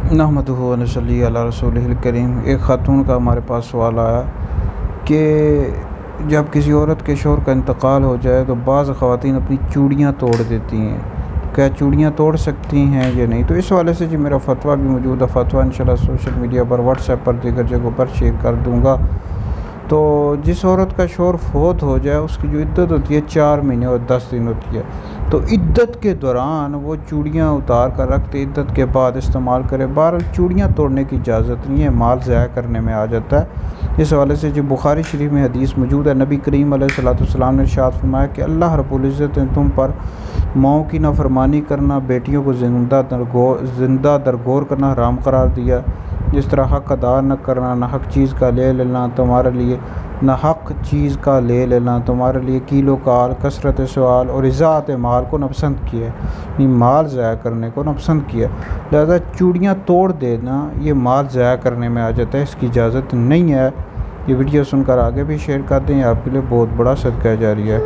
नहमदुहु व नसल्ली अला रसूलिहिल करीम। एक ख़ातून का हमारे पास सवाल आया कि जब किसी औरत के शौहर का इंतकाल हो जाए तो बाज़ ख़वातीन अपनी चूड़ियाँ तोड़ देती हैं, क्या चूड़ियाँ तोड़ सकती हैं या नहीं। तो इस हवाले से जी मेरा फ़तवा भी मौजूद है। फ़तवा इंशाल्लाह सोशल मीडिया पर, व्हाट्सएप पर, दीगर जगहों पर शेयर कर दूँगा। तो जिस औरत का शौहर फोत हो जाए उसकी जो इद्दत होती है 4 महीने और 10 दिन होती है। तो इद्दत के दौरान वो चूड़ियाँ उतार कर रखते, इद्दत के बाद इस्तेमाल करे। बहरहाल चूड़ियाँ तोड़ने की इजाज़त नहीं है, माल ज़ाया करने में आ जाता है। इस हवाले से जो बुखारी शरीफ में हदीस मौजूद है, नबी करीम अलैहिस्सलाम ने इरशाद फरमाया कि अल्लाह रब्बुल इज़्ज़त ने तुम पर माओं की नाफरमानी करना, बेटियों को ज़िंदा दरगोर करना हराम करार दिया। जिस तरह हक़ अदा न करना, न हक़ चीज़ का ले लेना तुम्हारे लिए, न हक़ चीज़ का ले लेना तुम्हारे लिए कीलो काल, कसरत सवाल और इज़ाअत माल को नापसंद किया, यानी माल ज़ाया करने को नापसंद किया। लिहाजा चूड़ियाँ तोड़ देना ये माल ज़ाया करने में आ जाता है, इसकी इजाज़त नहीं है। ये वीडियो सुनकर आगे भी शेयर कर दें, आपके लिए बहुत बड़ा सदका जारी है।